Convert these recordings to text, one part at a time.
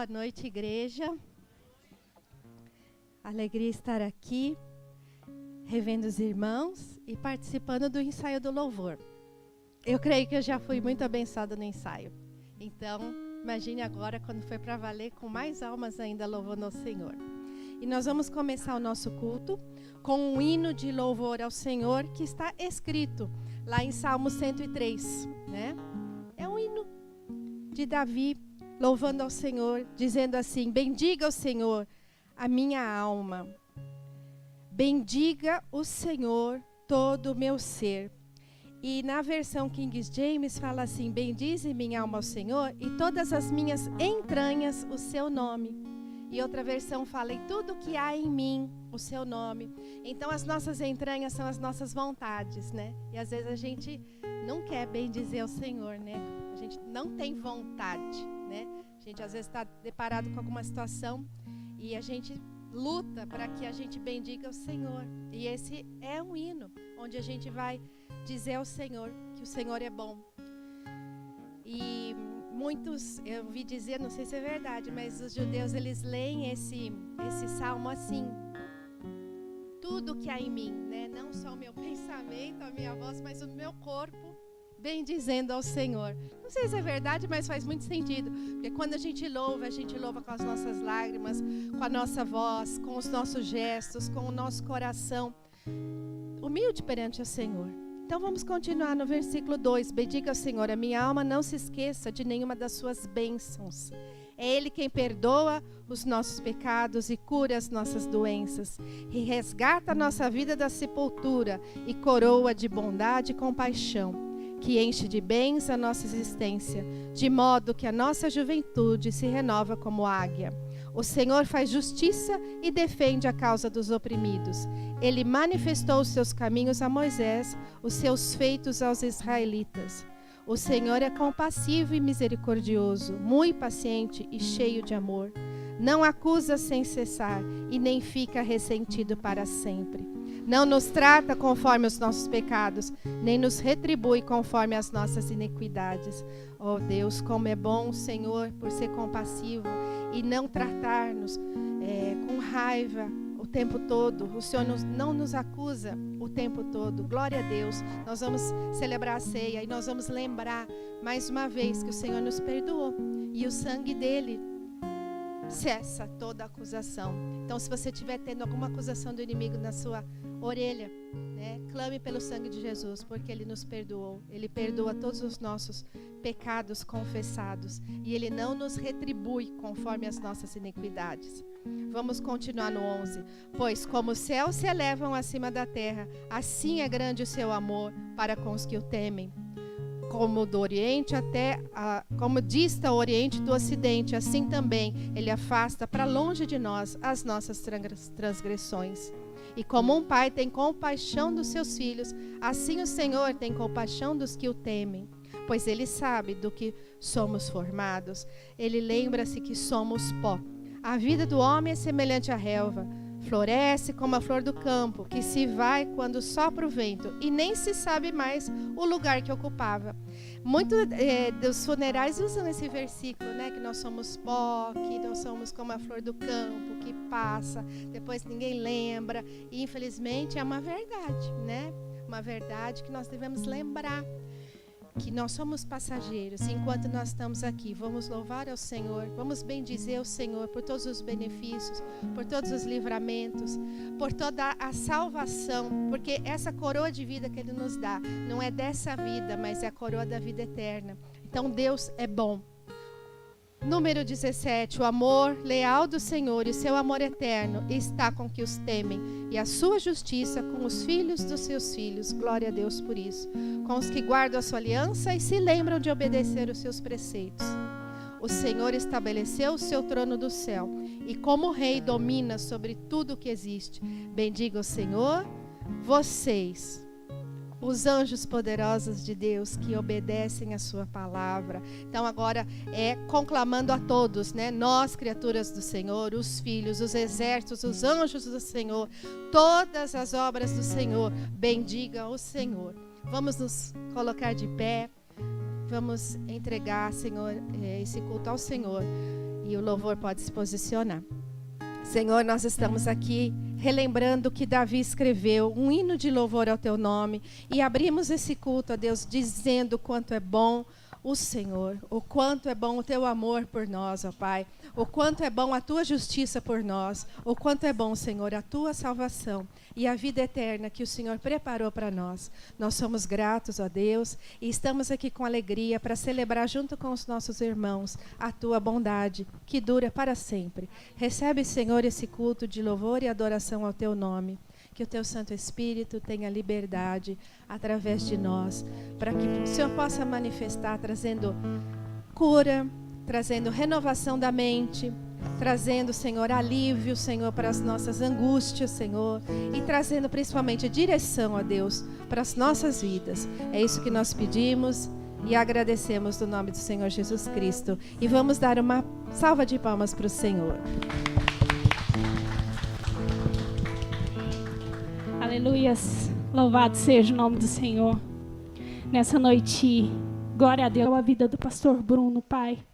Boa noite, igreja. Alegria estar aqui, revendo os irmãos e participando do ensaio do louvor. Eu creio que eu já fui muito abençoada no ensaio. Então, imagine agora quando foi para valer, com mais almas ainda louvando ao Senhor. E nós vamos começar o nosso culto com um hino de louvor ao Senhor que está escrito lá em Salmo 103, né? É um hino de Davi, louvando ao Senhor, dizendo assim: bendiga o Senhor, a minha alma. Bendiga o Senhor, todo o meu ser. E na versão King James fala assim: bendize minha alma ao Senhor e todas as minhas entranhas o seu nome. E outra versão fala: em tudo que há em mim o seu nome. Então as nossas entranhas são as nossas vontades, né? E às vezes a gente não quer bendizer o Senhor, né? A gente não tem vontade, né? A gente às vezes está deparado com alguma situação e a gente luta para que a gente bendiga o Senhor. E esse é um hino onde a gente vai dizer ao Senhor que o Senhor é bom. E muitos, eu ouvi dizer, não sei se é verdade, mas os judeus, eles leem esse salmo assim: tudo que há em mim, né? Não só o meu pensamento, a minha voz, mas o meu corpo, bendizendo ao Senhor. Não sei se é verdade, mas faz muito sentido. Porque quando a gente louva com as nossas lágrimas, com a nossa voz, com os nossos gestos, com o nosso coração, humilde perante o Senhor. Então vamos continuar no versículo 2. Bendiga ao Senhor, a minha alma, não se esqueça de nenhuma das suas bênçãos. É Ele quem perdoa os nossos pecados e cura as nossas doenças, e resgata a nossa vida da sepultura e coroa de bondade e compaixão, que enche de bens a nossa existência, de modo que a nossa juventude se renova como águia. O Senhor faz justiça e defende a causa dos oprimidos. Ele manifestou os seus caminhos a Moisés, os seus feitos aos israelitas. O Senhor é compassivo e misericordioso, muito paciente e cheio de amor. Não acusa sem cessar e nem fica ressentido para sempre. Não nos trata conforme os nossos pecados, nem nos retribui conforme as nossas iniquidades. Oh Deus, como é bom o Senhor por ser compassivo e não tratar-nos com raiva o tempo todo. O Senhor não nos acusa o tempo todo. Glória a Deus. Nós vamos celebrar a ceia e nós vamos lembrar mais uma vez que o Senhor nos perdoou e o sangue dele cessa toda acusação. Então, se você estiver tendo alguma acusação do inimigo na sua orelha, né, clame pelo sangue de Jesus, porque Ele nos perdoou. Ele perdoa todos os nossos pecados confessados e Ele não nos retribui conforme as nossas iniquidades. Vamos continuar no 11. Pois como os céus se elevam acima da terra, assim é grande o seu amor para com os que o temem. Como do Oriente como dista o Oriente do Ocidente, assim também Ele afasta para longe de nós as nossas transgressões. E como um pai tem compaixão dos seus filhos, assim o Senhor tem compaixão dos que o temem. Pois Ele sabe do que somos formados. Ele lembra-se que somos pó. A vida do homem é semelhante à relva. Floresce como a flor do campo, que se vai quando sopra o vento, e nem se sabe mais o lugar que ocupava. Muitos dos funerais usam esse versículo, né? Que nós somos pó, que nós somos como a flor do campo, que passa, depois ninguém lembra. E infelizmente é uma verdade, né? Uma verdade que nós devemos lembrar. Que nós somos passageiros, enquanto nós estamos aqui. Vamos louvar ao Senhor, vamos bendizer o Senhor por todos os benefícios, por todos os livramentos, por toda a salvação, porque essa coroa de vida que Ele nos dá, não é dessa vida, mas é a coroa da vida eterna. Então Deus é bom. Número 17, o amor leal do Senhor e o seu amor eterno está com que os temem, e a sua justiça com os filhos dos seus filhos. Glória a Deus por isso. Com os que guardam a sua aliança e se lembram de obedecer os seus preceitos. O Senhor estabeleceu o seu trono do céu, e como rei domina sobre tudo o que existe. Bendiga o Senhor, vocês, os anjos poderosos de Deus que obedecem a sua palavra. Então agora conclamando a todos, né? Nós, criaturas do Senhor, os filhos, os exércitos, os anjos do Senhor, todas as obras do Senhor, bendiga o Senhor. Vamos nos colocar de pé, vamos entregar, Senhor, esse culto ao Senhor. E o louvor pode se posicionar. Senhor, nós estamos aqui relembrando que Davi escreveu um hino de louvor ao teu nome e abrimos esse culto a Deus dizendo o quanto é bom o Senhor, o quanto é bom o teu amor por nós, ó Pai, o quanto é bom a tua justiça por nós, o quanto é bom, Senhor, a tua salvação e a vida eterna que o Senhor preparou para nós. Nós somos gratos, ó Deus, e estamos aqui com alegria para celebrar junto com os nossos irmãos a tua bondade, que dura para sempre. Recebe, Senhor, esse culto de louvor e adoração ao teu nome. Que o teu Santo Espírito tenha liberdade através de nós, para que o Senhor possa manifestar, trazendo cura, trazendo renovação da mente, trazendo, Senhor, alívio, Senhor, para as nossas angústias, Senhor, e trazendo principalmente direção, a Deus, para as nossas vidas. É isso que nós pedimos e agradecemos no nome do Senhor Jesus Cristo. E vamos dar uma salva de palmas para o Senhor. Aleluias, louvado seja o nome do Senhor. Nessa noite, glória a Deus, a vida do pastor Bruno, Pai,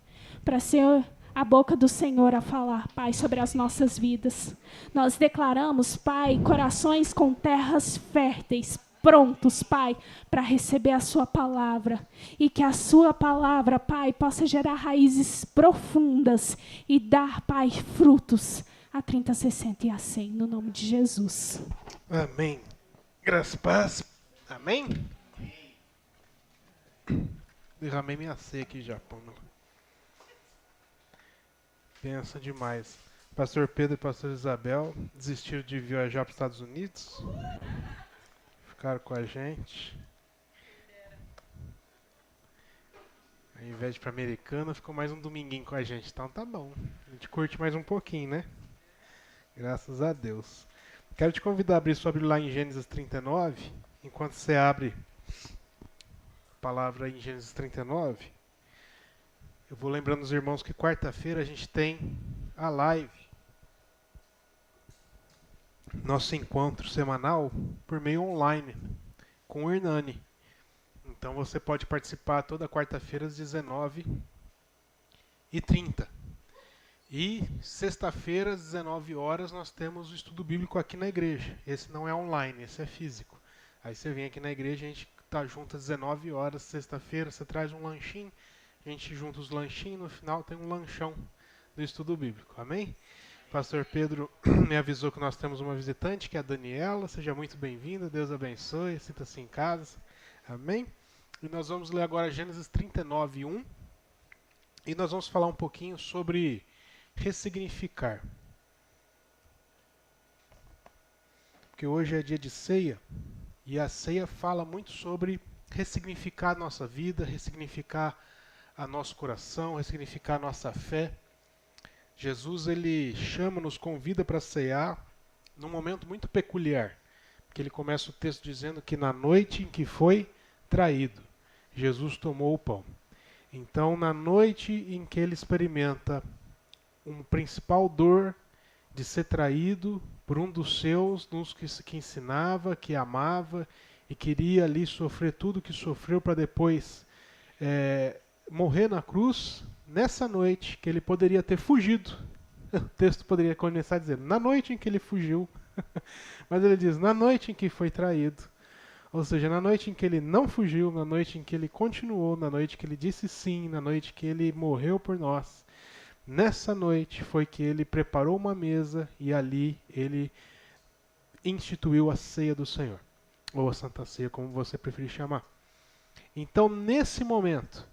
para ser a boca do Senhor a falar, Pai, sobre as nossas vidas. Nós declaramos, Pai, corações com terras férteis, prontos, Pai, para receber a sua palavra. E que a sua palavra, Pai, possa gerar raízes profundas e dar, Pai, frutos a 30, 60 e a 100, no nome de Jesus. Amém. Graças, paz. Amém? Derramei minha ceia aqui já, Pamela. Pensa demais. Pastor Pedro e pastor Isabel desistiram de viajar para os Estados Unidos. Ficaram com a gente. Ao invés de ir para Americana, ficou mais um dominguinho com a gente. Então tá bom. A gente curte mais um pouquinho, né? Graças a Deus. Quero te convidar a abrir sua Bíblia lá em Gênesis 39. Enquanto você abre a palavra em Gênesis 39, eu vou lembrando os irmãos que quarta-feira a gente tem a live. Nosso encontro semanal por meio online com o Hernani. Então você pode participar toda quarta-feira às 19h30. E sexta-feira, às 19 horas, nós temos o estudo bíblico aqui na igreja. Esse não é online, esse é físico. Aí você vem aqui na igreja, a gente está junto às 19 horas, sexta-feira, você traz um lanchinho, a gente junta os lanchinhos, no final tem um lanchão do estudo bíblico. Amém? Pastor Pedro me avisou que nós temos uma visitante, que é a Daniela. Seja muito bem-vinda, Deus abençoe, sinta-se em casa. Amém? E nós vamos ler agora Gênesis 39, 1. E nós vamos falar um pouquinho sobre ressignificar. Porque hoje é dia de ceia, e a ceia fala muito sobre ressignificar a nossa vida, ressignificar a nosso coração, ressignificar a nossa fé. Jesus, ele chama, nos convida para cear num momento muito peculiar, porque ele começa o texto dizendo que na noite em que foi traído, Jesus tomou o pão. Então, na noite em que ele experimenta uma principal dor de ser traído por um dos seus, nos que ensinava, que amava e queria ali sofrer tudo que sofreu para depois morrer na cruz, nessa noite que ele poderia ter fugido. O texto poderia começar dizendo, na noite em que ele fugiu, mas ele diz, na noite em que foi traído. Ou seja, na noite em que ele não fugiu, na noite em que ele continuou, na noite que ele disse sim, na noite que ele morreu por nós. Nessa noite foi que ele preparou uma mesa e ali ele instituiu a ceia do Senhor. Ou a Santa Ceia, como você preferir chamar. Então, nesse momento,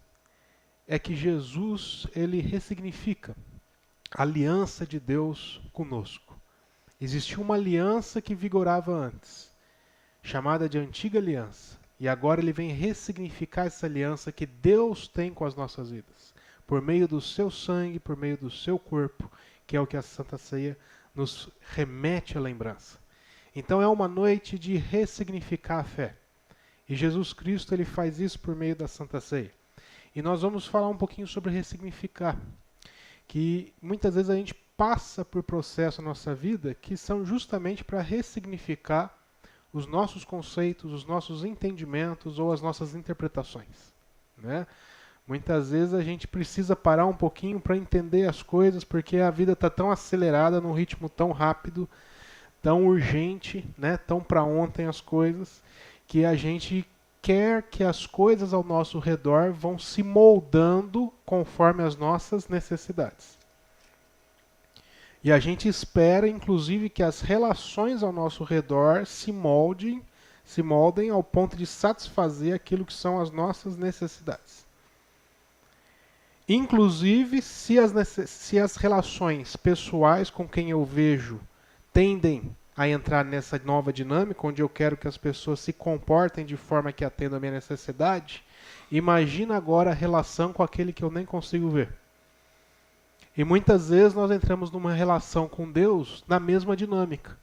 é que Jesus, ele ressignifica a aliança de Deus conosco. Existia uma aliança que vigorava antes, chamada de Antiga Aliança. E agora ele vem ressignificar essa aliança que Deus tem com as nossas vidas. Por meio do seu sangue, por meio do seu corpo, que é o que a Santa Ceia nos remete à lembrança. Então é uma noite de ressignificar a fé. E Jesus Cristo, ele faz isso por meio da Santa Ceia. E nós vamos falar um pouquinho sobre ressignificar. Que muitas vezes a gente passa por processos na nossa vida que são justamente para ressignificar os nossos conceitos, os nossos entendimentos ou as nossas interpretações, né? Muitas vezes a gente precisa parar um pouquinho para entender as coisas, porque a vida está tão acelerada, num ritmo tão rápido, tão urgente, né? Tão para ontem as coisas, que a gente quer que as coisas ao nosso redor vão se moldando conforme as nossas necessidades. E a gente espera, inclusive, que as relações ao nosso redor se moldem ao ponto de satisfazer aquilo que são as nossas necessidades. Inclusive, se as relações pessoais com quem eu vejo tendem a entrar nessa nova dinâmica, onde eu quero que as pessoas se comportem de forma que atendam a minha necessidade, imagina agora a relação com aquele que eu nem consigo ver. E muitas vezes nós entramos numa relação com Deus na mesma dinâmica,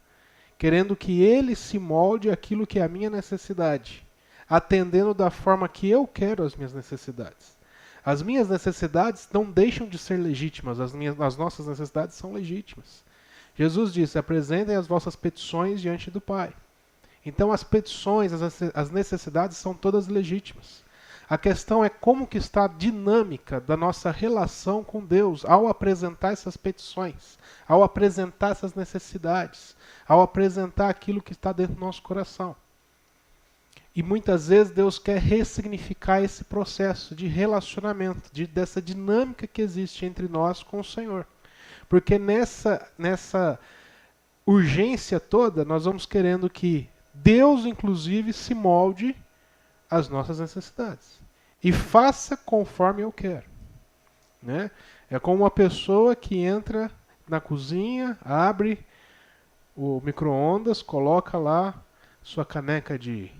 querendo que Ele se molde aquilo que é a minha necessidade, atendendo da forma que eu quero as minhas necessidades. As minhas necessidades não deixam de ser legítimas, as nossas necessidades são legítimas. Jesus disse, apresentem as vossas petições diante do Pai. Então as petições, as necessidades são todas legítimas. A questão é como que está a dinâmica da nossa relação com Deus ao apresentar essas petições, ao apresentar essas necessidades, ao apresentar aquilo que está dentro do nosso coração. E muitas vezes Deus quer ressignificar esse processo de relacionamento, dessa dinâmica que existe entre nós com o Senhor. Porque nessa urgência toda, nós vamos querendo que Deus, inclusive, se molde às nossas necessidades. E faça conforme eu quero. Né? É como uma pessoa que entra na cozinha, abre o micro-ondas, coloca lá sua caneca de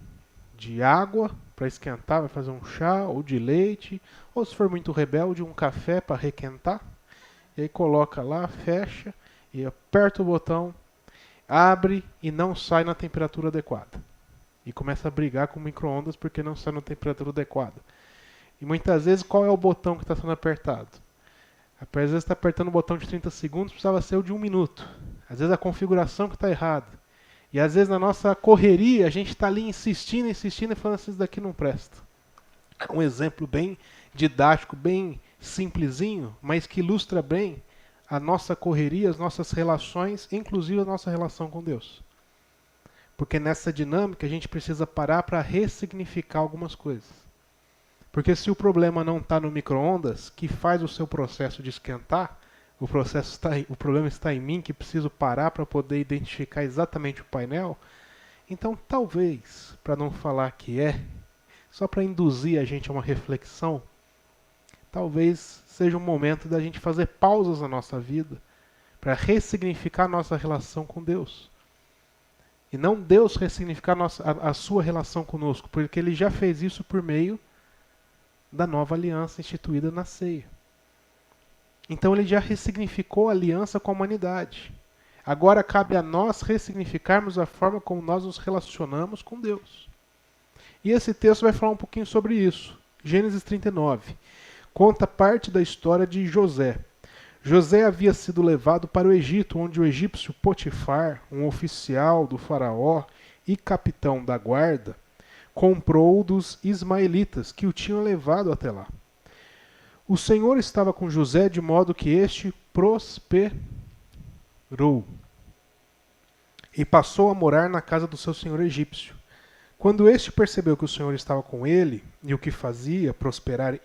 água para esquentar, vai fazer um chá, ou de leite, ou se for muito rebelde, um café para requentar. E aí coloca lá, fecha, e aperta o botão, abre e não sai na temperatura adequada. E começa a brigar com o micro-ondas porque não sai na temperatura adequada. E muitas vezes, qual é o botão que está sendo apertado? Às vezes está apertando o botão de 30 segundos, precisava ser o de 1 minuto. Às vezes a configuração que está errada. E às vezes na nossa correria, a gente está ali insistindo e falando assim, isso daqui não presta. Um exemplo bem didático, bem simplesinho, mas que ilustra bem a nossa correria, as nossas relações, inclusive a nossa relação com Deus. Porque nessa dinâmica a gente precisa parar para ressignificar algumas coisas. Porque se o problema não está no micro-ondas, que faz o seu processo de esquentar, o problema está em mim, que preciso parar para poder identificar exatamente o painel, então talvez, para não falar que só para induzir a gente a uma reflexão, talvez seja um momento da gente fazer pausas na nossa vida para ressignificar a nossa relação com Deus. E não Deus ressignificar a sua relação conosco, porque Ele já fez isso por meio da nova aliança instituída na ceia. Então Ele já ressignificou a aliança com a humanidade. Agora cabe a nós ressignificarmos a forma como nós nos relacionamos com Deus. E esse texto vai falar um pouquinho sobre isso. Gênesis 39. Conta parte da história de José. José havia sido levado para o Egito, onde o egípcio Potifar, um oficial do faraó e capitão da guarda, comprou-o dos ismaelitas, que o tinham levado até lá. O Senhor estava com José de modo que este prosperou e passou a morar na casa do seu senhor egípcio. Quando este percebeu que o Senhor estava com ele e o que fazia prosperar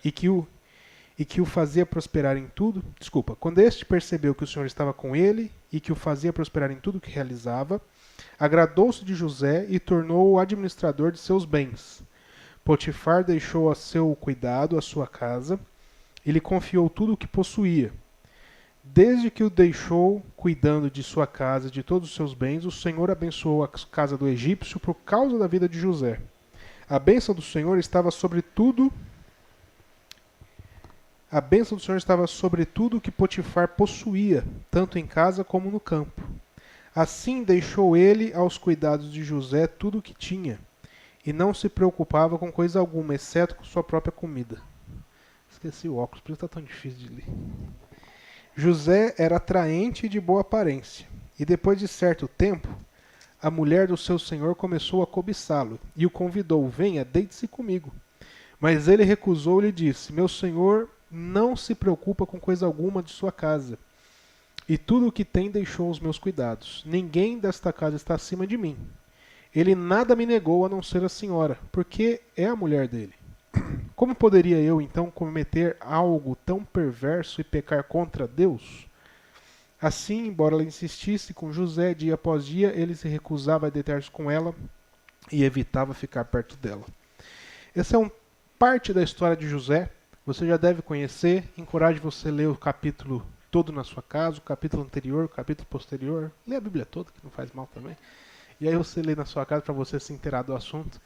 quando este percebeu que o Senhor estava com ele e que o fazia prosperar em tudo que realizava, agradou-se de José e tornou-o administrador de seus bens. Potifar deixou a seu cuidado a sua casa e lhe confiou tudo o que possuía. Desde que o deixou cuidando de sua casa e de todos os seus bens, o Senhor abençoou a casa do egípcio por causa da vida de José. A bênção do Senhor estava sobre tudo o que Potifar possuía, tanto em casa como no campo. Assim deixou ele aos cuidados de José tudo o que tinha, e não se preocupava com coisa alguma, exceto com sua própria comida. Esqueci o óculos, por isso está tão difícil de ler. José era atraente e de boa aparência, e depois de certo tempo, a mulher do seu senhor começou a cobiçá-lo, e o convidou, venha, deite-se comigo. Mas ele recusou e lhe disse: meu senhor não se preocupa com coisa alguma de sua casa, e tudo o que tem deixou aos meus cuidados. Ninguém desta casa está acima de mim. Ele nada me negou a não ser a senhora, porque é a mulher dele. Como poderia eu, então, cometer algo tão perverso e pecar contra Deus? Assim, embora ela insistisse com José dia após dia, ele se recusava a deitar-se com ela e evitava ficar perto dela. Essa é parte da história de José. Você já deve conhecer. Encorajo você a ler o capítulo todo na sua casa, o capítulo anterior, o capítulo posterior. Lê a Bíblia toda, que não faz mal também. E aí você lê na sua casa para você se inteirar do assunto.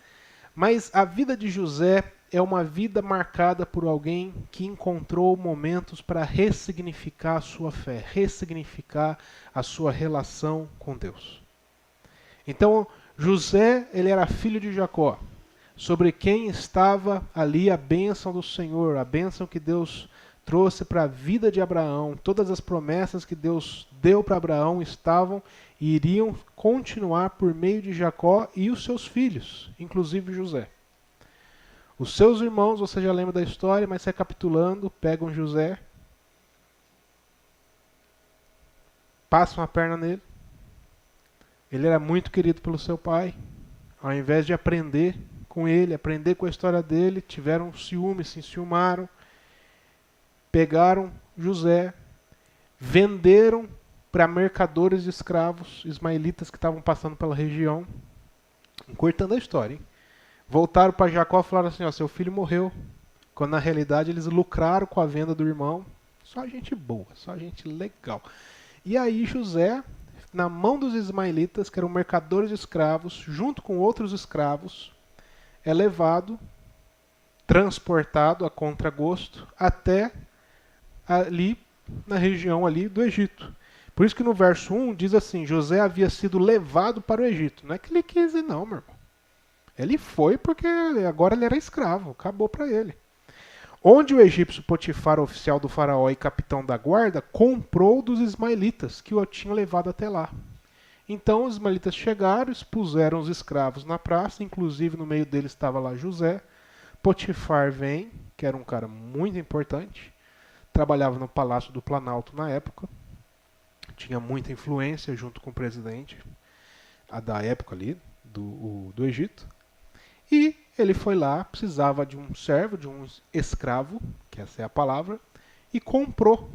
Mas a vida de José é uma vida marcada por alguém que encontrou momentos para ressignificar a sua fé, ressignificar a sua relação com Deus. Então, José, ele era filho de Jacó, sobre quem estava ali a bênção do Senhor, a bênção que Deus trouxe para a vida de Abraão. Todas as promessas que Deus deu para Abraão estavam e iriam continuar por meio de Jacó e os seus filhos, inclusive José. Os seus irmãos, você já lembra da história, mas recapitulando, pegam José, passam a perna nele. Ele era muito querido pelo seu pai. Ao invés de aprender com ele, aprender com a história dele, tiveram ciúme, se enciumaram, pegaram José, venderam para mercadores de escravos ismaelitas que estavam passando pela região. Encurtando a história, hein? Voltaram para Jacó e falaram assim: ó, seu filho morreu. Quando na realidade eles lucraram com a venda do irmão. Só gente boa, só gente legal. E aí José, na mão dos ismaelitas, que eram mercadores de escravos, junto com outros escravos, é levado, transportado a contragosto até ali na região ali do Egito. Por isso que no verso 1 diz assim: José havia sido levado para o Egito. Não é que ele quis ir não, meu irmão. Ele foi porque agora ele era escravo, acabou para ele. Onde o egípcio Potifar, oficial do faraó e capitão da guarda, comprou dos ismaelitas que o tinham levado até lá. Então os ismaelitas chegaram, expuseram os escravos na praça, inclusive no meio deles estava lá José. Potifar vem, que era um cara muito importante, trabalhava no Palácio do Planalto na época, tinha muita influência junto com o presidente da época ali, do Egito. E ele foi lá, precisava de um servo, de um escravo, que essa é a palavra, e comprou.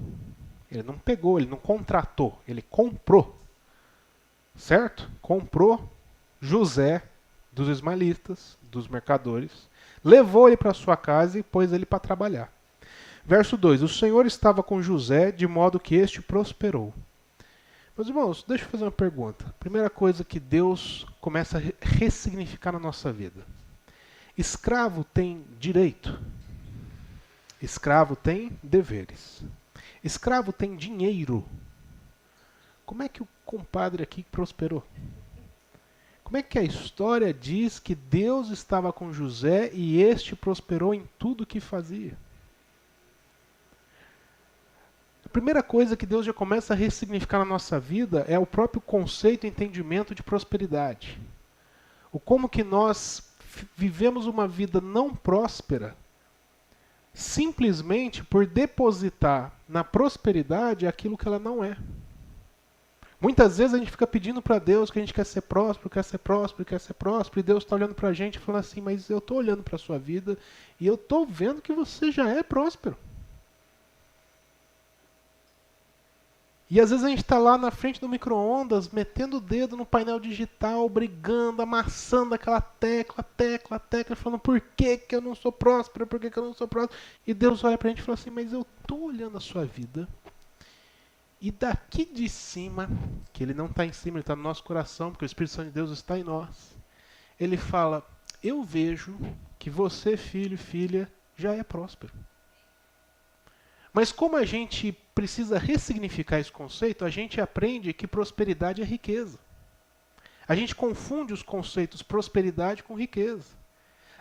Ele não pegou, ele não contratou, ele comprou. Certo? Comprou José dos ismaelitas, dos mercadores, levou ele para sua casa e pôs ele para trabalhar. Verso 2: o Senhor estava com José, de modo que este prosperou. Meus irmãos, deixa eu fazer uma pergunta. Primeira coisa que Deus começa a ressignificar na nossa vida. Escravo tem direito. Escravo tem deveres. Escravo tem dinheiro. Como é que o compadre aqui prosperou? Como é que a história diz que Deus estava com José e este prosperou em tudo que fazia? A primeira coisa que Deus já começa a ressignificar na nossa vida é o próprio conceito e entendimento de prosperidade. O como que nós vivemos uma vida não próspera simplesmente por depositar na prosperidade aquilo que ela não é. Muitas vezes a gente fica pedindo para Deus que a gente quer ser próspero, quer ser próspero, quer ser próspero, e Deus está olhando para a gente e falando assim: mas eu estou olhando para a sua vida e eu estou vendo que você já é próspero. E às vezes a gente está lá na frente do micro-ondas, metendo o dedo no painel digital, brigando, amassando aquela tecla, falando: por que eu não sou próspero, por que eu não sou próspero? E Deus olha para a gente e fala assim: mas eu estou olhando a sua vida, e daqui de cima, que ele não está em cima, ele está no nosso coração, porque o Espírito Santo de Deus está em nós, ele fala: eu vejo que você, filho, filha, já é próspero. Mas como a gente precisa ressignificar esse conceito, a gente aprende que prosperidade é riqueza. A gente confunde os conceitos prosperidade com riqueza.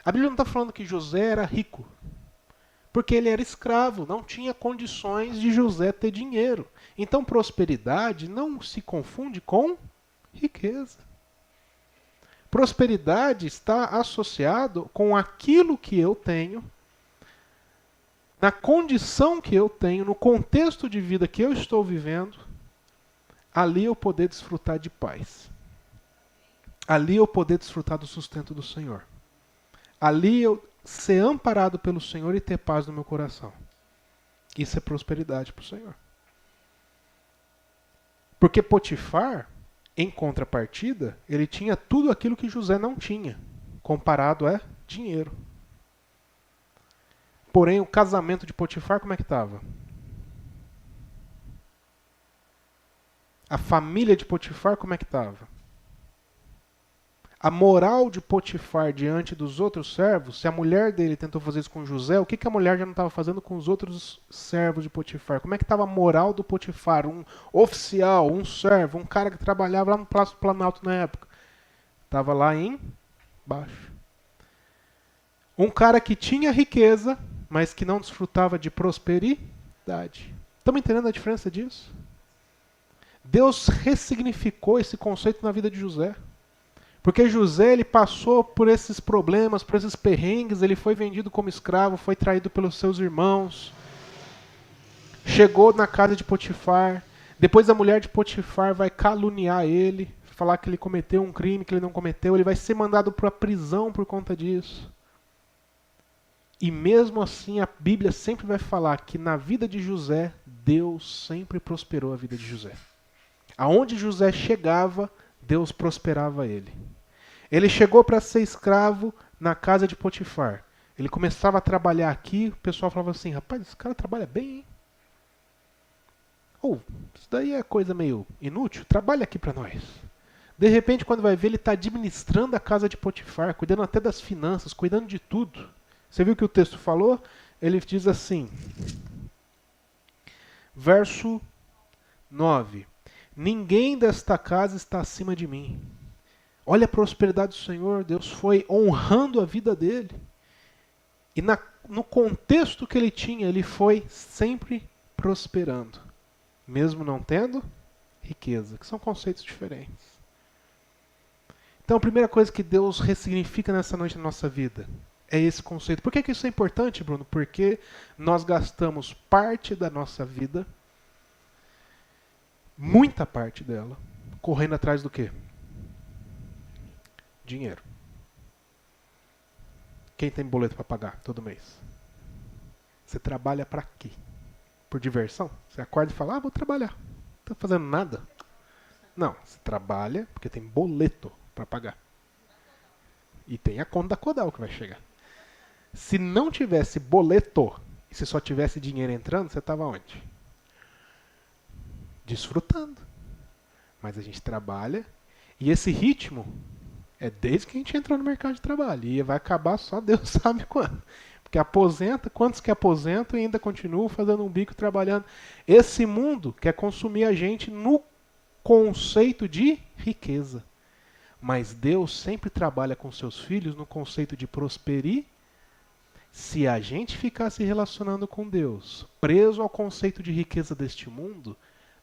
A Bíblia não está falando que José era rico, porque ele era escravo, não tinha condições de José ter dinheiro. Então prosperidade não se confunde com riqueza. Prosperidade está associado com aquilo que eu tenho na condição que eu tenho, no contexto de vida que eu estou vivendo, ali eu poder desfrutar de paz. Ali eu poder desfrutar do sustento do Senhor. Ali eu ser amparado pelo Senhor e ter paz no meu coração. Isso é prosperidade para o Senhor. Porque Potifar, em contrapartida, ele tinha tudo aquilo que José não tinha, comparado a dinheiro. Porém, o casamento de Potifar, como é que estava? A família de Potifar, como é que estava? A moral de Potifar diante dos outros servos, se a mulher dele tentou fazer isso com José, o que a mulher já não estava fazendo com os outros servos de Potifar? Como é que estava a moral do Potifar? Um oficial, um servo, um cara que trabalhava lá no Palácio do Planalto na época. Estava lá embaixo. Um cara que tinha riqueza, mas que não desfrutava de prosperidade. Estamos entendendo a diferença disso? Deus ressignificou esse conceito na vida de José. Porque José, ele passou por esses problemas, por esses perrengues, ele foi vendido como escravo, foi traído pelos seus irmãos, chegou na casa de Potifar, depois a mulher de Potifar vai caluniar ele, falar que ele cometeu um crime que ele não cometeu, ele vai ser mandado para a prisão por conta disso. E mesmo assim a Bíblia sempre vai falar que na vida de José, Deus sempre prosperou a vida de José. Aonde José chegava, Deus prosperava ele. Ele chegou para ser escravo na casa de Potifar. Ele começava a trabalhar aqui, o pessoal falava assim, rapaz, esse cara trabalha bem, hein? Ou, isso daí é coisa meio inútil, trabalha aqui para nós. De repente, quando vai ver, ele está administrando a casa de Potifar, cuidando até das finanças, cuidando de tudo. Você viu o que o texto falou? Ele diz assim, verso 9. Ninguém desta casa está acima de mim. Olha a prosperidade do Senhor, Deus foi honrando a vida dele. E no contexto que ele tinha, ele foi sempre prosperando. Mesmo não tendo riqueza, que são conceitos diferentes. Então a primeira coisa que Deus ressignifica nessa noite na nossa vida é esse conceito. Por que isso é importante, Bruno? Porque nós gastamos parte da nossa vida, muita parte dela, correndo atrás do quê? Dinheiro. Quem tem boleto para pagar todo mês? Você trabalha para quê? Por diversão? Você acorda e fala, vou trabalhar. Não estou fazendo nada. Não, você trabalha porque tem boleto para pagar. E tem a conta da Codal que vai chegar. Se não tivesse boleto, e se só tivesse dinheiro entrando, você estava onde? Desfrutando. Mas a gente trabalha, e esse ritmo é desde que a gente entrou no mercado de trabalho. E vai acabar só Deus sabe quando. Porque aposenta, quantos que aposentam e ainda continuam fazendo um bico trabalhando? Esse mundo quer consumir a gente no conceito de riqueza. Mas Deus sempre trabalha com seus filhos no conceito de prosperidade. Se a gente ficar se relacionando com Deus, preso ao conceito de riqueza deste mundo,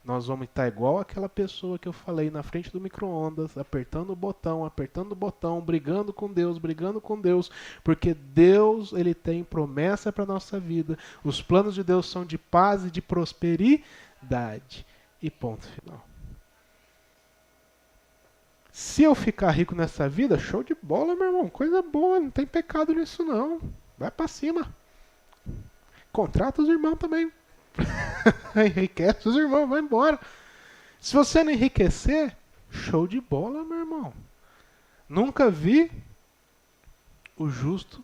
nós vamos estar igual aquela pessoa que eu falei na frente do micro-ondas, apertando o botão, brigando com Deus, porque Deus, ele tem promessa para a nossa vida. Os planos de Deus são de paz e de prosperidade. E ponto final. Se eu ficar rico nessa vida, show de bola, meu irmão, coisa boa, não tem pecado nisso não. Vai para cima. Contrata os irmãos também. Enriquece os irmãos, vai embora. Se você não enriquecer, show de bola, meu irmão. Nunca vi o justo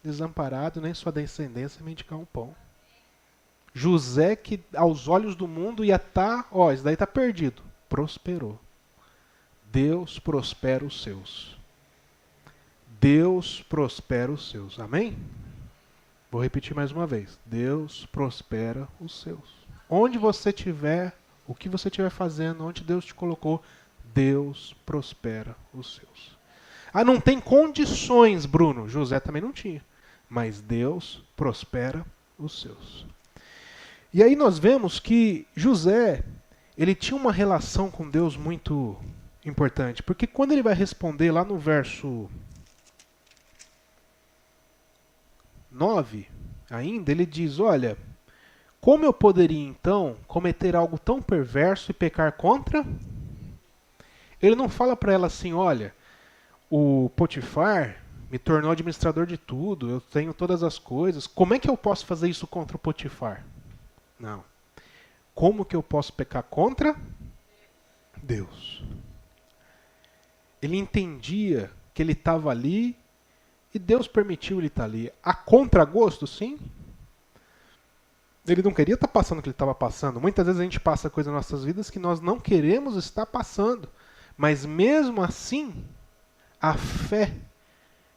desamparado, nem sua descendência mendigar um pão. José, que aos olhos do mundo ia estar, isso daí está perdido, prosperou. Deus prospera os seus. Deus prospera os seus. Amém? Vou repetir mais uma vez. Deus prospera os seus. Onde você estiver, o que você estiver fazendo, onde Deus te colocou, Deus prospera os seus. Não tem condições, Bruno. José também não tinha. Mas Deus prospera os seus. E aí nós vemos que José, ele tinha uma relação com Deus muito importante. Porque quando ele vai responder lá no verso 9, ainda, ele diz, olha, como eu poderia então cometer algo tão perverso e pecar contra? Ele não fala para ela assim, olha, o Potifar me tornou administrador de tudo, eu tenho todas as coisas, como é que eu posso fazer isso contra o Potifar? Não. Como que eu posso pecar contra Deus? Ele entendia que ele estava ali e Deus permitiu ele estar ali. A contragosto, sim. Ele não queria estar passando o que ele estava passando. Muitas vezes a gente passa coisas nas nossas vidas que nós não queremos estar passando. Mas mesmo assim, a fé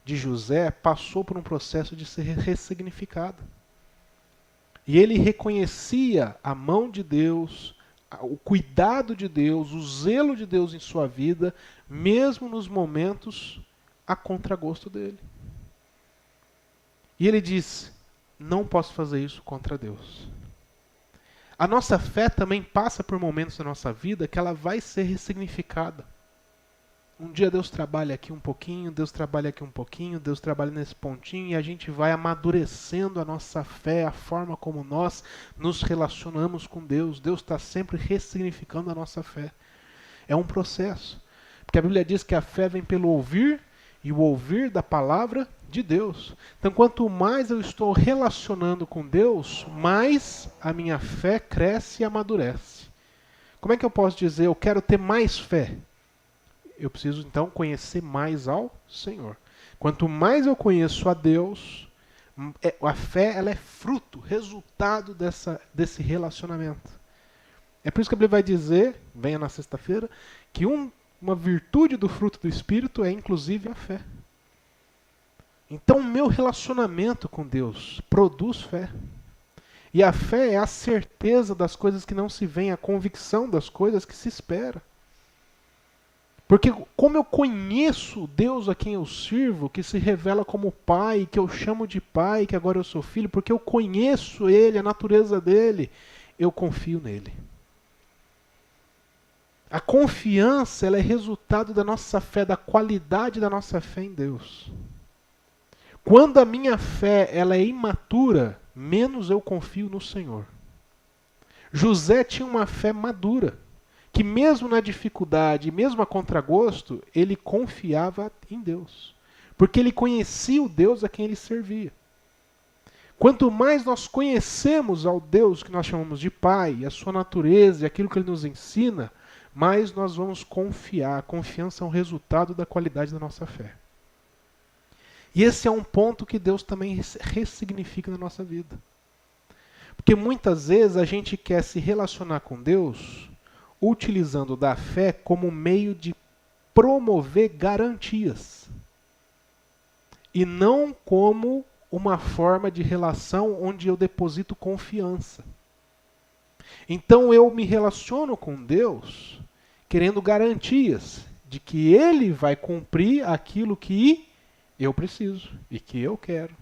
de José passou por um processo de ser ressignificada. E ele reconhecia a mão de Deus, o cuidado de Deus, o zelo de Deus em sua vida, mesmo nos momentos a contragosto dele. E ele diz, não posso fazer isso contra Deus. A nossa fé também passa por momentos da nossa vida que ela vai ser ressignificada. Um dia Deus trabalha aqui um pouquinho, Deus trabalha aqui um pouquinho, Deus trabalha nesse pontinho e a gente vai amadurecendo a nossa fé, a forma como nós nos relacionamos com Deus. Deus está sempre ressignificando a nossa fé. É um processo. Porque a Bíblia diz que a fé vem pelo ouvir e o ouvir da palavra de Deus. Então, quanto mais eu estou relacionando com Deus, mais a minha fé cresce e amadurece. Como é que eu posso dizer, eu quero ter mais fé? Eu preciso, então, conhecer mais ao Senhor. Quanto mais eu conheço a Deus, a fé ela é fruto, resultado desse relacionamento. É por isso que a Bíblia vai dizer, venha na sexta-feira, que uma virtude do fruto do Espírito é, inclusive, a fé. Então, o meu relacionamento com Deus produz fé. E a fé é a certeza das coisas que não se veem, a convicção das coisas que se espera. Porque como eu conheço Deus a quem eu sirvo, que se revela como Pai, que eu chamo de Pai, que agora eu sou filho, porque eu conheço Ele, a natureza dEle, eu confio nele. A confiança ela é resultado da nossa fé, da qualidade da nossa fé em Deus. Quando a minha fé ela é imatura, menos eu confio no Senhor. José tinha uma fé madura, que mesmo na dificuldade, mesmo a contragosto, ele confiava em Deus. Porque ele conhecia o Deus a quem ele servia. Quanto mais nós conhecemos ao Deus que nós chamamos de Pai, a sua natureza e aquilo que ele nos ensina, mais nós vamos confiar. A confiança é um resultado da qualidade da nossa fé. E esse é um ponto que Deus também ressignifica na nossa vida. Porque muitas vezes a gente quer se relacionar com Deus utilizando da fé como meio de promover garantias. E não como uma forma de relação onde eu deposito confiança. Então eu me relaciono com Deus querendo garantias de que Ele vai cumprir aquilo que eu preciso e que eu quero.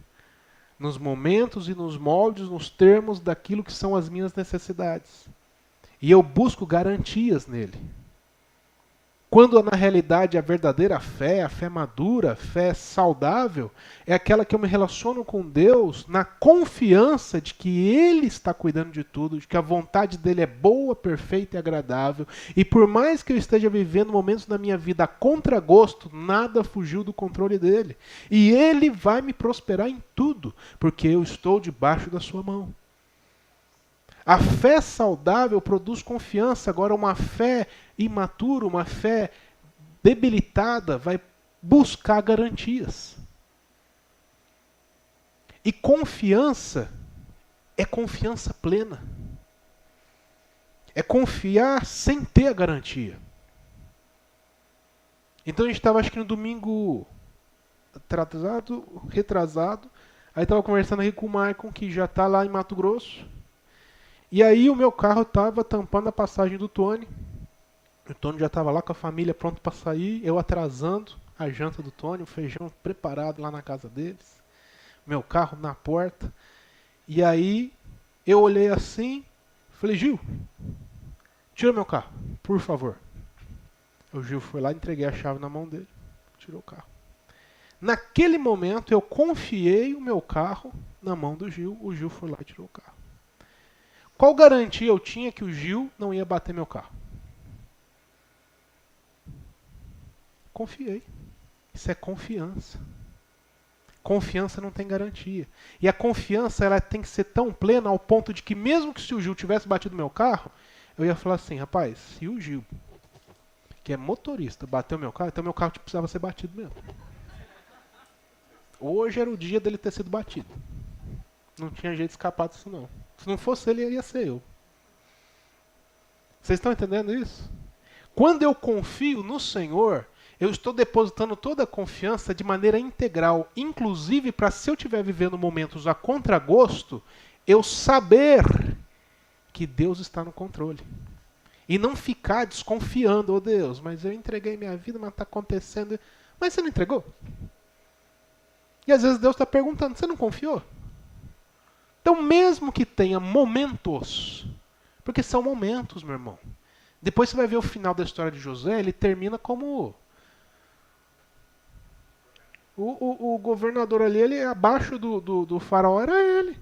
Nos momentos e nos moldes, nos termos daquilo que são as minhas necessidades. E eu busco garantias nele. Quando na realidade a verdadeira fé, a fé madura, a fé saudável, é aquela que eu me relaciono com Deus na confiança de que Ele está cuidando de tudo, de que a vontade dEle é boa, perfeita e agradável. E por mais que eu esteja vivendo momentos da minha vida a contragosto, nada fugiu do controle dEle. E Ele vai me prosperar em tudo, porque eu estou debaixo da sua mão. A fé saudável produz confiança. Agora, uma fé imatura, uma fé debilitada, vai buscar garantias. E confiança é confiança plena. É confiar sem ter a garantia. Então a gente estava, acho que no domingo retrasado, aí estava conversando aqui com o Maicon, que já está lá em Mato Grosso. E aí o meu carro estava tampando a passagem do Tony. O Tony já estava lá com a família pronto para sair. Eu atrasando a janta do Tony, o feijão preparado lá na casa deles. Meu carro na porta. E aí eu olhei assim, falei, Gil, tira meu carro, por favor. O Gil foi lá, entreguei a chave na mão dele, tirou o carro. Naquele momento eu confiei o meu carro na mão do Gil, o Gil foi lá e tirou o carro. Qual garantia eu tinha que o Gil não ia bater meu carro? Confiei. Isso é confiança. Confiança não tem garantia. E a confiança ela tem que ser tão plena ao ponto de que mesmo que se o Gil tivesse batido meu carro, eu ia falar assim, rapaz, se o Gil, que é motorista, bateu meu carro, então meu carro precisava ser batido mesmo. Hoje era o dia dele ter sido batido. Não tinha jeito de escapar disso não. Se não fosse ele, ia ser eu. Vocês estão entendendo isso? Quando eu confio no Senhor, eu estou depositando toda a confiança de maneira integral, inclusive para se eu estiver vivendo momentos a contragosto, eu saber que Deus está no controle. E não ficar desconfiando, oh Deus, mas eu entreguei minha vida, mas está acontecendo. Mas você não entregou? E às vezes Deus está perguntando, você não confiou? Então mesmo que tenha momentos, porque são momentos, meu irmão. Depois você vai ver o final da história de José, ele termina como... O governador ali, ele abaixo do faraó era ele.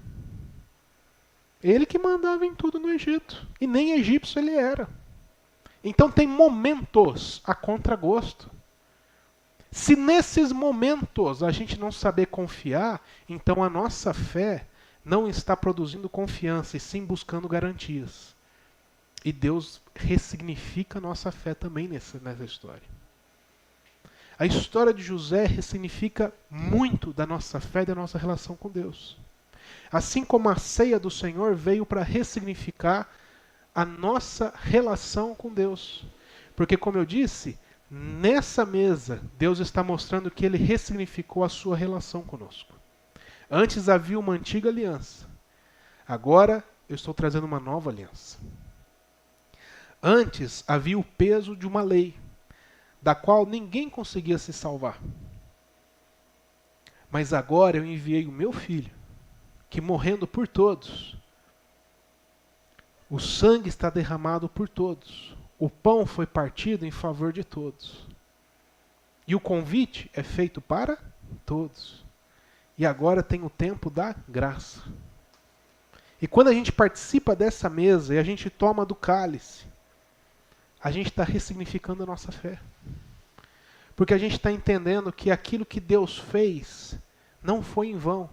Ele que mandava em tudo no Egito. E nem egípcio ele era. Então tem momentos a contragosto. Se nesses momentos a gente não saber confiar, então a nossa fé não está produzindo confiança e sim buscando garantias. E Deus ressignifica a nossa fé também nessa história. A história de José ressignifica muito da nossa fé e da nossa relação com Deus. Assim como a ceia do Senhor veio para ressignificar a nossa relação com Deus. Porque, como eu disse, nessa mesa, Deus está mostrando que Ele ressignificou a sua relação conosco. Antes havia uma antiga aliança. Agora eu estou trazendo uma nova aliança. Antes havia o peso de uma lei, da qual ninguém conseguia se salvar. Mas agora eu enviei o meu filho, que morrendo por todos, o sangue está derramado por todos, o pão foi partido em favor de todos. E o convite é feito para todos. E agora tem o tempo da graça. E quando a gente participa dessa mesa e a gente toma do cálice, a gente está ressignificando a nossa fé. Porque a gente está entendendo que aquilo que Deus fez não foi em vão.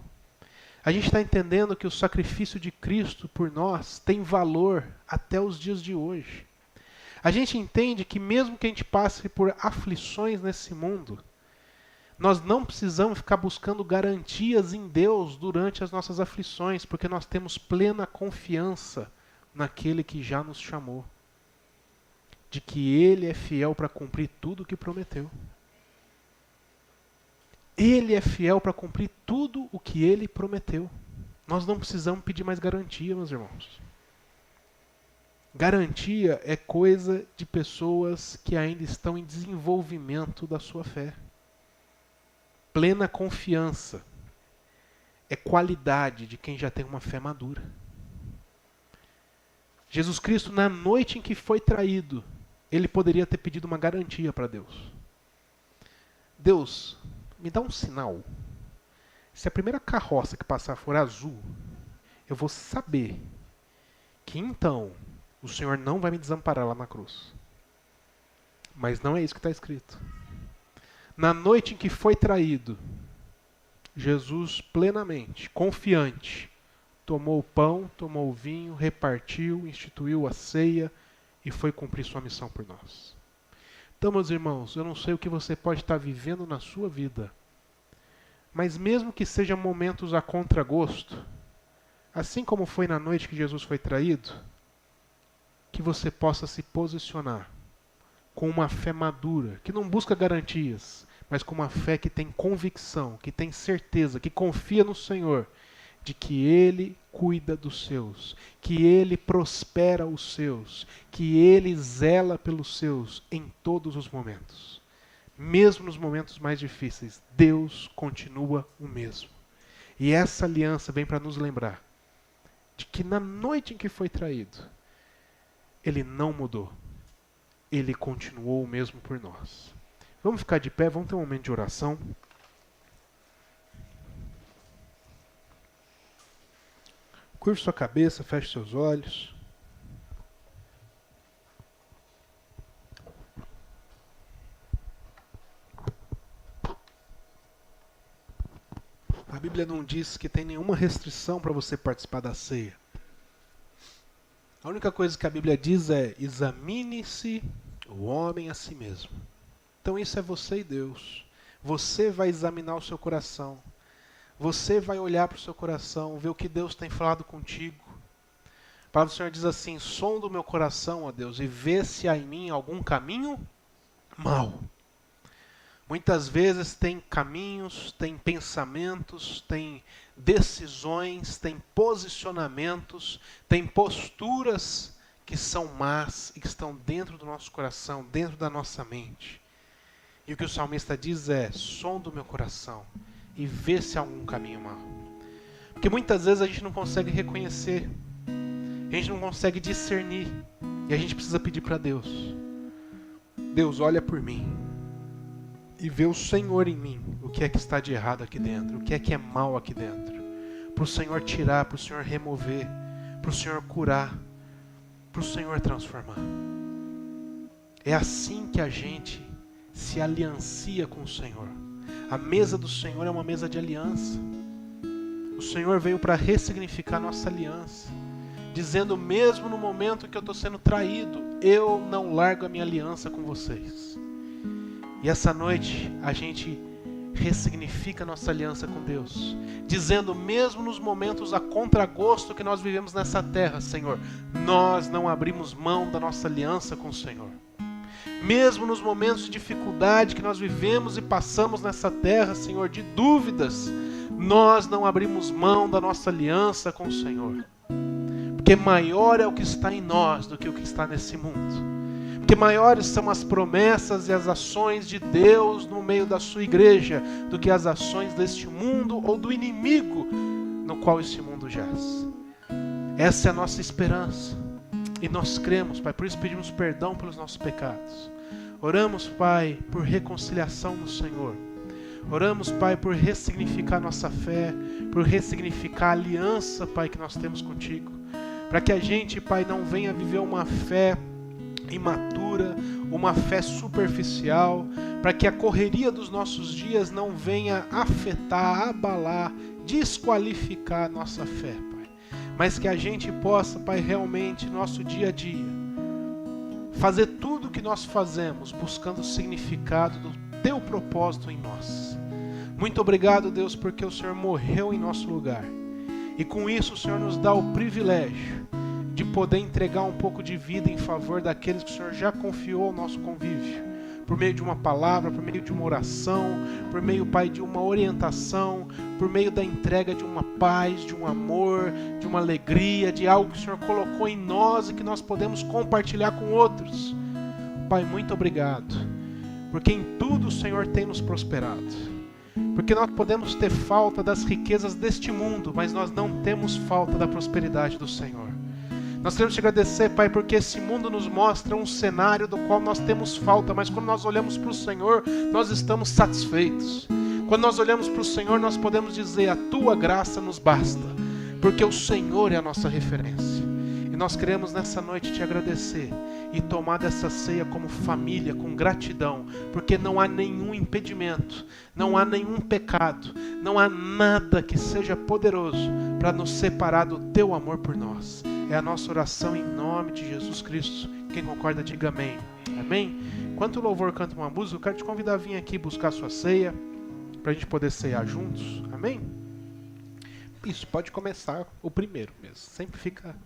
A gente está entendendo que o sacrifício de Cristo por nós tem valor até os dias de hoje. A gente entende que mesmo que a gente passe por aflições nesse mundo, nós não precisamos ficar buscando garantias em Deus durante as nossas aflições, porque nós temos plena confiança naquele que já nos chamou. De que Ele é fiel para cumprir tudo o que prometeu. Ele é fiel para cumprir tudo o que Ele prometeu. Nós não precisamos pedir mais garantia, meus irmãos. Garantia é coisa de pessoas que ainda estão em desenvolvimento da sua fé. Plena confiança é qualidade de quem já tem uma fé madura. Jesus Cristo, na noite em que foi traído, Ele poderia ter pedido uma garantia para Deus. Deus, me dá um sinal. Se a primeira carroça que passar for azul, eu vou saber que então o Senhor não vai me desamparar lá na cruz. Mas não é isso que está escrito. Na noite em que foi traído, Jesus plenamente, confiante, tomou o pão, tomou o vinho, repartiu, instituiu a ceia e foi cumprir sua missão por nós. Então, meus irmãos, eu não sei o que você pode estar vivendo na sua vida, mas mesmo que sejam momentos a contragosto, assim como foi na noite que Jesus foi traído, que você possa se posicionar com uma fé madura, que não busca garantias, mas com uma fé que tem convicção, que tem certeza, que confia no Senhor, de que Ele cuida dos seus, que Ele prospera os seus, que Ele zela pelos seus em todos os momentos. Mesmo nos momentos mais difíceis, Deus continua o mesmo. E essa aliança vem para nos lembrar de que na noite em que foi traído, Ele não mudou. Ele continuou o mesmo por nós. Vamos ficar de pé, vamos ter um momento de oração. Curve sua cabeça, feche seus olhos. A Bíblia não diz que tem nenhuma restrição para você participar da ceia. A única coisa que a Bíblia diz é: examine-se o homem a si mesmo. Então isso é você e Deus. Você vai examinar o seu coração. Você vai olhar para o seu coração, ver o que Deus tem falado contigo. A palavra do Senhor diz assim: sonda o meu coração, ó Deus, e vê se há em mim algum caminho mau. Muitas vezes tem caminhos, tem pensamentos, tem decisões, tem posicionamentos, tem posturas que são más e que estão dentro do nosso coração, dentro da nossa mente. E o que o salmista diz é: sonda o meu coração e vê se há algum caminho mau. Porque muitas vezes a gente não consegue reconhecer, a gente não consegue discernir, e a gente precisa pedir para Deus: Deus, olha por mim e vê o Senhor em mim, o que é que está de errado aqui dentro, o que é mal aqui dentro, para o Senhor tirar, para o Senhor remover, para o Senhor curar, para o Senhor transformar. É assim que a gente se aliancia com o Senhor. A mesa do Senhor é uma mesa de aliança. O Senhor veio para ressignificar nossa aliança, dizendo: mesmo no momento que eu estou sendo traído, eu não largo a minha aliança com vocês. E essa noite a gente ressignifica nossa aliança com Deus, dizendo: mesmo nos momentos a contragosto que nós vivemos nessa terra, Senhor, nós não abrimos mão da nossa aliança com o Senhor. Mesmo nos momentos de dificuldade que nós vivemos e passamos nessa terra, Senhor, de dúvidas, nós não abrimos mão da nossa aliança com o Senhor. Porque maior é o que está em nós do que o que está nesse mundo. Porque maiores são as promessas e as ações de Deus no meio da sua igreja do que as ações deste mundo ou do inimigo no qual esse mundo jaz. Essa é a nossa esperança. E nós cremos, Pai, por isso pedimos perdão pelos nossos pecados. Oramos, Pai, por reconciliação no Senhor. Oramos, Pai, por ressignificar nossa fé, por ressignificar a aliança, Pai, que nós temos contigo. Para que a gente, Pai, não venha viver uma fé imatura, uma fé superficial, para que a correria dos nossos dias não venha afetar, abalar, desqualificar a nossa fé, Pai. Mas que a gente possa, Pai, realmente, nosso dia a dia, fazer tudo o que nós fazemos, buscando o significado do Teu propósito em nós. Muito obrigado, Deus, porque o Senhor morreu em nosso lugar. E com isso o Senhor nos dá o privilégio de poder entregar um pouco de vida em favor daqueles que o Senhor já confiou ao nosso convívio. Por meio de uma palavra, por meio de uma oração, por meio, Pai, de uma orientação, por meio da entrega de uma paz, de um amor, de uma alegria, de algo que o Senhor colocou em nós e que nós podemos compartilhar com outros. Pai, muito obrigado, porque em tudo o Senhor tem nos prosperado. Porque nós podemos ter falta das riquezas deste mundo, mas nós não temos falta da prosperidade do Senhor. Nós queremos te agradecer, Pai, porque esse mundo nos mostra um cenário do qual nós temos falta, mas quando nós olhamos para o Senhor, nós estamos satisfeitos. Quando nós olhamos para o Senhor, nós podemos dizer: a Tua graça nos basta, porque o Senhor é a nossa referência. E nós queremos nessa noite te agradecer e tomar dessa ceia como família, com gratidão, porque não há nenhum impedimento, não há nenhum pecado, não há nada que seja poderoso para nos separar do Teu amor por nós. É a nossa oração em nome de Jesus Cristo. Quem concorda, diga amém. Amém? Enquanto o louvor canta uma música, eu quero te convidar a vir aqui buscar a sua ceia, para a gente poder ceiar juntos. Amém? Isso, pode começar o primeiro mesmo. Sempre fica...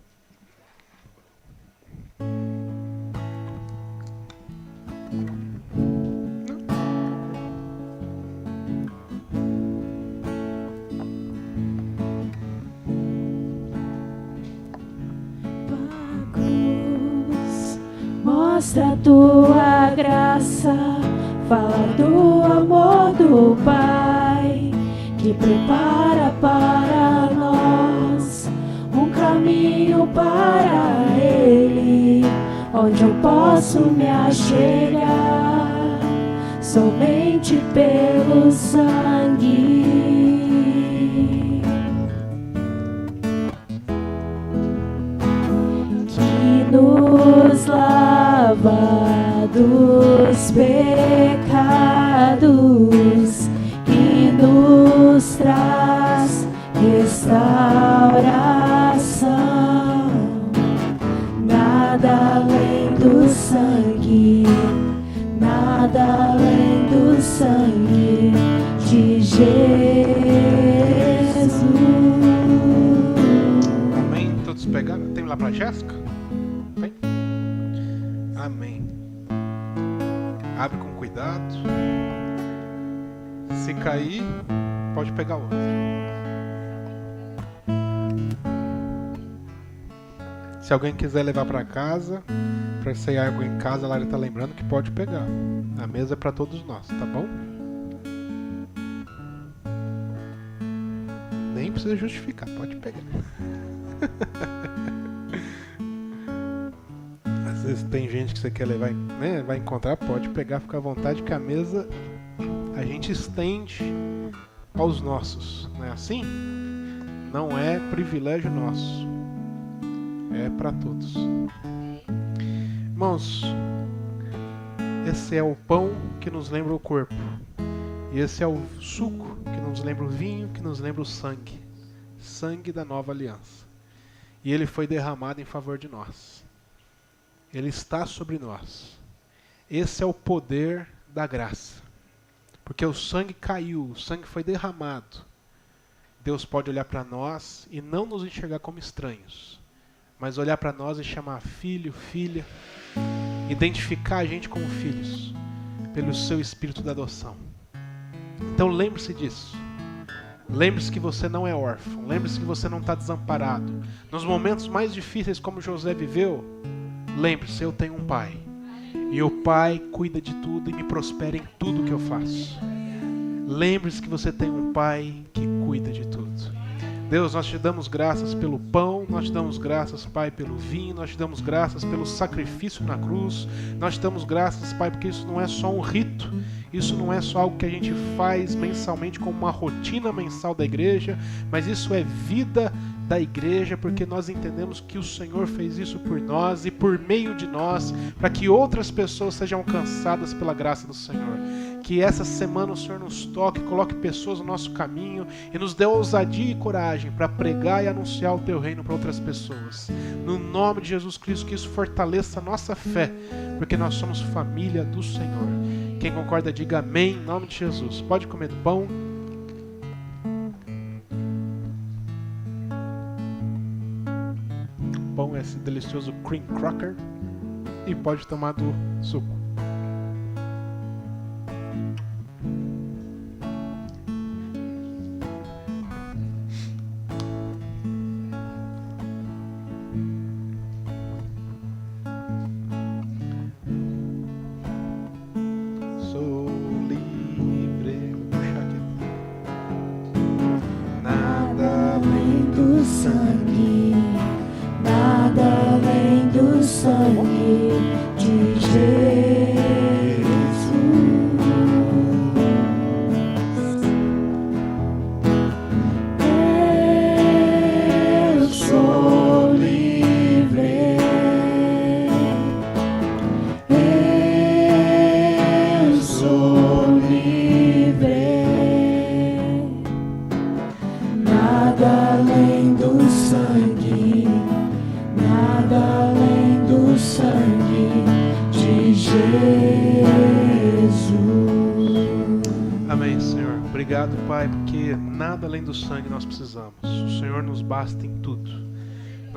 Mostra a Tua graça, fala do amor do Pai, que prepara para nós um caminho para Ele, onde eu posso me achegar somente pelo sangue. Jesus. Amém? Todos pegaram? Tem lá pra Jéssica? Tem? Amém. Abre com cuidado. Se cair, pode pegar outro. Se alguém quiser levar para casa, para sair algo em casa, a Lara está lembrando que pode pegar. A mesa é para todos nós, tá bom? Nem precisa justificar, pode pegar. Às vezes tem gente que você quer levar, né, vai encontrar, pode pegar, fica à vontade, que a mesa a gente estende aos nossos, não é assim? Não é privilégio nosso. É para todos. Irmãos, esse é o pão que nos lembra o corpo. E esse é o suco que nos lembra o vinho, que nos lembra o sangue. Sangue da nova aliança. E ele foi derramado em favor de nós. Ele está sobre nós. Esse é o poder da graça. Porque o sangue caiu, o sangue foi derramado. Deus pode olhar para nós e não nos enxergar como estranhos, mas olhar para nós e chamar filho, filha, identificar a gente como filhos, pelo seu espírito da adoção. Então lembre-se disso. Lembre-se que você não é órfão. Lembre-se que você não está desamparado. Nos momentos mais difíceis como José viveu, lembre-se, eu tenho um pai. E o pai cuida de tudo e me prospera em tudo que eu faço. Lembre-se que você tem um pai que cuida de tudo. Deus, nós te damos graças pelo pão, nós te damos graças, Pai, pelo vinho, nós te damos graças pelo sacrifício na cruz, nós te damos graças, Pai, porque isso não é só um rito, isso não é só algo que a gente faz mensalmente como uma rotina mensal da igreja, mas isso é vida da igreja, porque nós entendemos que o Senhor fez isso por nós e por meio de nós, para que outras pessoas sejam alcançadas pela graça do Senhor. Que essa semana o Senhor nos toque, coloque pessoas no nosso caminho e nos dê ousadia e coragem para pregar e anunciar o Teu reino para outras pessoas. No nome de Jesus Cristo, que isso fortaleça a nossa fé, porque nós somos família do Senhor. Quem concorda, diga amém, em nome de Jesus. Pode comer do pão. O pão é esse delicioso cream cracker. E pode tomar do suco.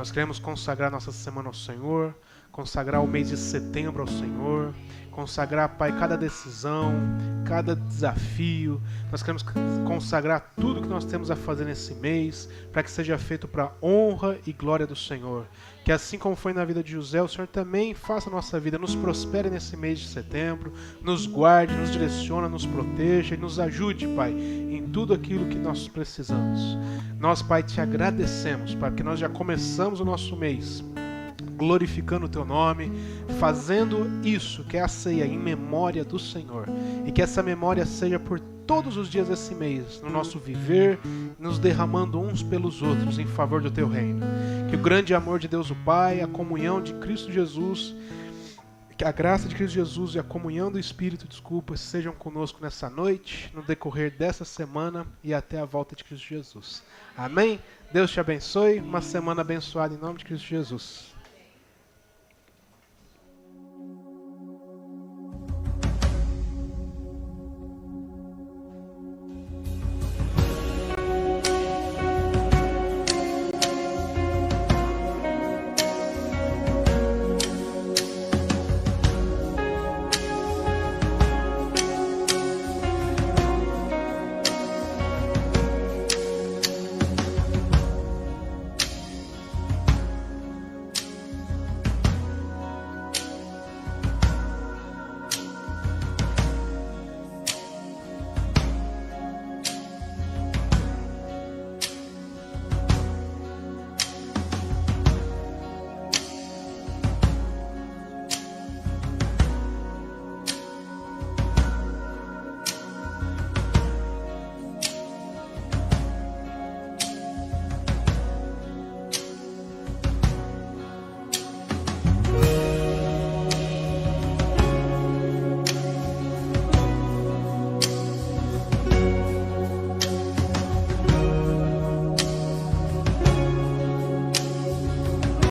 Nós queremos consagrar nossa semana ao Senhor, consagrar o mês de setembro ao Senhor, consagrar, Pai, cada decisão, cada desafio. Nós queremos consagrar tudo que nós temos a fazer nesse mês, para que seja feito para a honra e glória do Senhor. Que assim como foi na vida de José, o Senhor também faça a nossa vida, nos prospere nesse mês de setembro, nos guarde, nos direcione, nos proteja e nos ajude, Pai, em tudo aquilo que nós precisamos. Nós, Pai, te agradecemos, Pai, porque nós já começamos o nosso mês glorificando o Teu nome, fazendo isso, que é a ceia em memória do Senhor, e que essa memória seja por todos os dias desse mês, no nosso viver, nos derramando uns pelos outros em favor do Teu reino. Que o grande amor de Deus o Pai, a comunhão de Cristo Jesus, que a graça de Cristo Jesus e a comunhão do Espírito, sejam conosco nessa noite, no decorrer dessa semana e até a volta de Cristo Jesus. Amém? Deus te abençoe, uma semana abençoada em nome de Cristo Jesus.